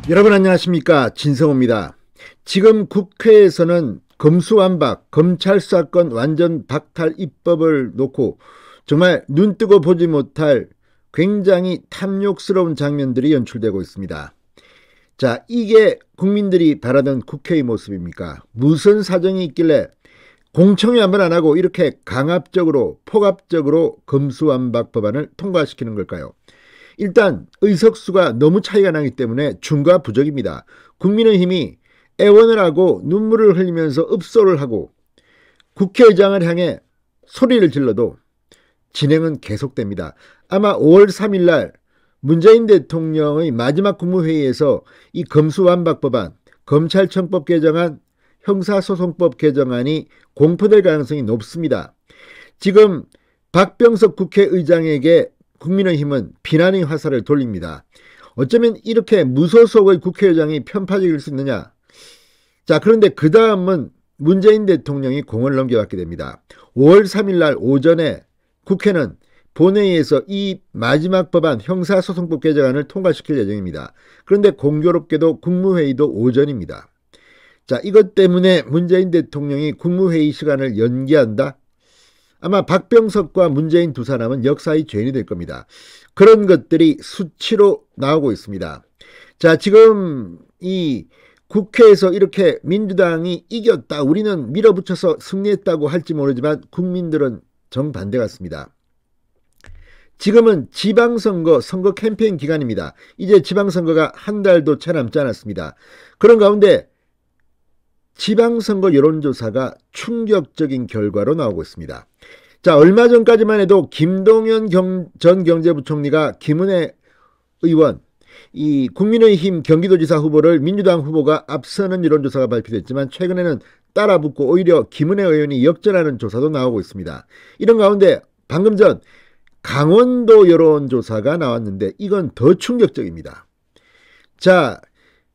여러분 안녕하십니까, 진성호입니다. 지금 국회에서는 검수완박, 검찰 수사권 완전 박탈 입법을 놓고 정말 눈뜨고 보지 못할 굉장히 탐욕스러운 장면들이 연출되고 있습니다. 자, 이게 국민들이 바라던 국회의 모습입니까? 무슨 사정이 있길래 공청회 한번 안 하고 이렇게 강압적으로 폭압적으로 검수완박 법안을 통과시키는 걸까요? 일단 의석수가 너무 차이가 나기 때문에 중과 부적입니다. 국민의힘이 애원을 하고 눈물을 흘리면서 읍소를 하고 국회의장을 향해 소리를 질러도 진행은 계속됩니다. 아마 5월 3일 날 문재인 대통령의 마지막 국무회의에서 이 검수완박 법안, 검찰청법 개정안, 형사소송법 개정안이 공포될 가능성이 높습니다. 지금 박병석 국회의장에게 국민의힘은 비난의 화살을 돌립니다. 어쩌면 이렇게 무소속의 국회의장이 편파적일 수 있느냐? 자, 그런데 그 다음은 문재인 대통령이 공을 넘겨받게 됩니다. 5월 3일 날 오전에 국회는 본회의에서 이 마지막 법안 형사소송법 개정안을 통과시킬 예정입니다. 그런데 공교롭게도 국무회의도 오전입니다. 자, 이것 때문에 문재인 대통령이 국무회의 시간을 연기한다? 아마 박병석과 문재인 두 사람은 역사의 죄인이 될 겁니다. 그런 것들이 수치로 나오고 있습니다. 자, 지금 이 국회에서 이렇게 민주당이 이겼다, 우리는 밀어붙여서 승리했다고 할지 모르지만 국민들은 정반대 같습니다. 지금은 지방선거, 선거 캠페인 기간입니다. 이제 지방선거가 한 달도 채 남지 않았습니다. 그런 가운데 지방선거 여론조사가 충격적인 결과로 나오고 있습니다. 자, 얼마 전까지만 해도 김동연 전 경제부총리가 김은혜 의원, 이 국민의힘 경기도지사 후보를 민주당 후보가 앞서는 여론조사가 발표됐지만 최근에는 따라붙고 오히려 김은혜 의원이 역전하는 조사도 나오고 있습니다. 이런 가운데 방금 전 강원도 여론조사가 나왔는데 이건 더 충격적입니다. 자,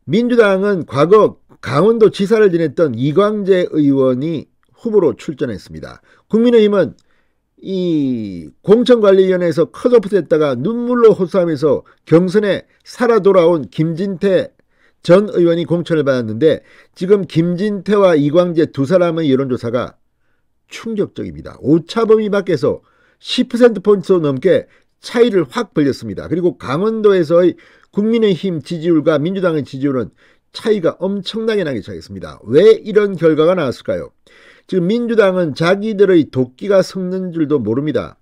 민주당은 과거 강원도 지사를 지냈던 이광재 의원이 후보로 출전했습니다. 국민의힘은 이 공천관리위원회에서 컷오프 됐다가 눈물로 호소하면서 경선에 살아 돌아온 김진태 전 의원이 공천을 받았는데 지금 김진태와 이광재 두 사람의 여론조사가 충격적입니다. 오차범위 밖에서 10%포인트 넘게 차이를 확 벌렸습니다. 그리고 강원도에서의 국민의힘 지지율과 민주당의 지지율은 차이가 엄청나게 나기 시작했습니다. 왜 이런 결과가 나왔을까요? 지금 민주당은 자기들의 도끼가 섞는 줄도 모릅니다.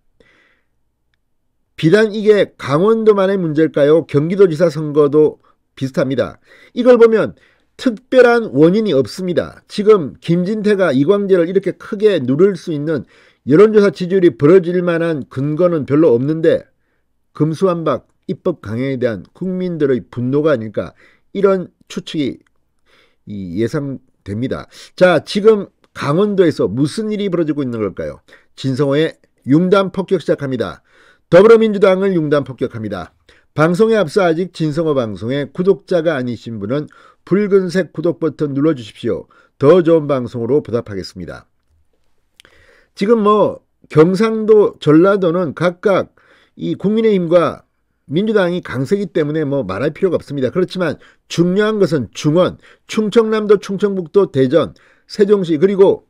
비단 이게 강원도만의 문제일까요? 경기도지사 선거도 비슷합니다. 이걸 보면 특별한 원인이 없습니다. 지금 김진태가 이광재를 이렇게 크게 누를 수 있는 여론조사 지지율이 벌어질 만한 근거는 별로 없는데 검수완박 입법 강행에 대한 국민들의 분노가 아닐까, 이런 추측이 예상됩니다. 자, 지금 강원도에서 무슨 일이 벌어지고 있는 걸까요? 진성호의 융단 폭격 시작합니다. 더불어민주당을 융단 폭격합니다. 방송에 앞서 아직 진성호 방송에 구독자가 아니신 분은 붉은색 구독 버튼 눌러주십시오. 더 좋은 방송으로 보답하겠습니다. 지금 경상도, 전라도는 각각 이 국민의힘과 민주당이 강세기 때문에 말할 필요가 없습니다. 그렇지만 중요한 것은 중원, 충청남도, 충청북도, 대전, 세종시, 그리고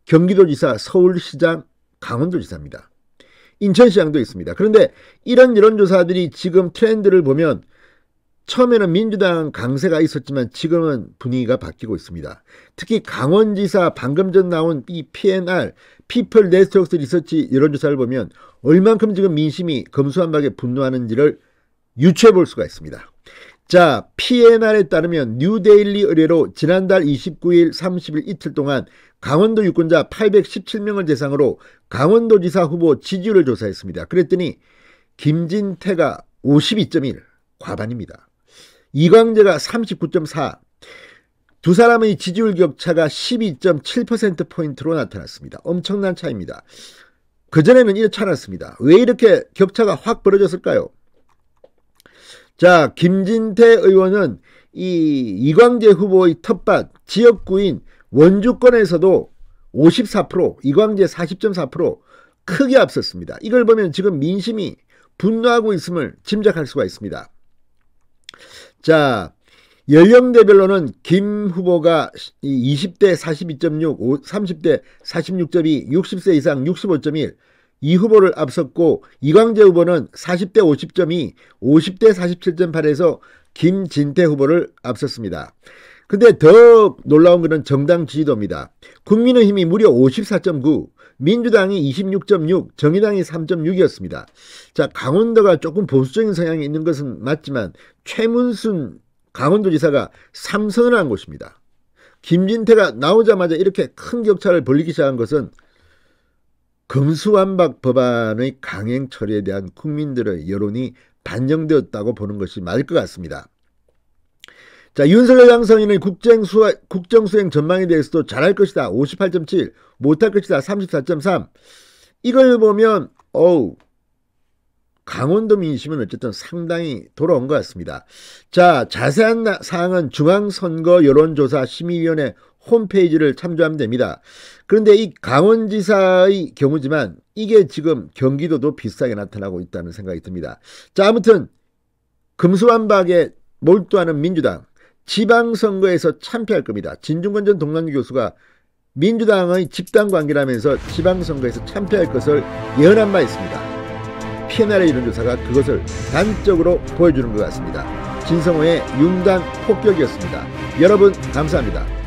경기도지사, 서울시장, 강원도지사입니다. 인천시장도 있습니다. 그런데 이런 여론조사들이 지금 트렌드를 보면 처음에는 민주당 강세가 있었지만 지금은 분위기가 바뀌고 있습니다. 특히 강원지사 방금 전 나온 이 PNR, 피플 네트워크 리서치 여론조사를 보면 얼만큼 지금 민심이 검수완박에 분노하는지를 유추해 볼 수가 있습니다. 자, PNR에 따르면 뉴데일리 의뢰로 지난달 29일, 30일 이틀 동안 강원도 유권자 817명을 대상으로 강원도지사 후보 지지율을 조사했습니다. 그랬더니 김진태가 52.1, 과반입니다. 이광재가 39.4, 두 사람의 지지율 격차가 12.7%포인트로 나타났습니다. 엄청난 차이입니다. 그전에는 이렇지 않았습니다. 왜 이렇게 격차가 확 벌어졌을까요? 자, 김진태 의원은 이 이광재 후보의 텃밭 지역구인 원주권에서도 54%, 이광재 40.4% 크게 앞섰습니다. 이걸 보면 지금 민심이 분노하고 있음을 짐작할 수가 있습니다. 자, 연령대별로는 김 후보가 20대 42.6, 30대 46.2, 60세 이상 65.1, 이 후보를 앞섰고 이광재 후보는 40대 50.2, 50대 47.8에서 김진태 후보를 앞섰습니다. 근데 더 놀라운 것은 정당 지지도입니다. 국민의힘이 무려 54.9, 민주당이 26.6, 정의당이 3.6이었습니다. 자, 강원도가 조금 보수적인 성향이 있는 것은 맞지만 최문순 강원도지사가 3선을 한 곳입니다. 김진태가 나오자마자 이렇게 큰 격차를 벌리기 시작한 것은 검수완박 법안의 강행 처리에 대한 국민들의 여론이 반영되었다고 보는 것이 맞을 것 같습니다. 자, 윤석열 당선인의 국정수행 전망에 대해서도 잘할 것이다 58.7, 못할 것이다 34.3. 이걸 보면 강원도 민심은 어쨌든 상당히 돌아온 것 같습니다. 자, 자세한 사항은 중앙선거 여론조사 심의위원회 홈페이지를 참조하면 됩니다. 그런데 이 강원지사의 경우지만 이게 지금 경기도도 비슷하게 나타나고 있다는 생각이 듭니다. 자, 아무튼 검수완박에 몰두하는 민주당 지방선거에서 참패할 겁니다. 진중권 전 동남대 교수가 민주당의 집단관계라면서 지방선거에서 참패할 것을 예언한 바 있습니다. PNR의 여론조사가 그것을 단적으로 보여주는 것 같습니다. 진성호의 융단 폭격이었습니다. 여러분 감사합니다.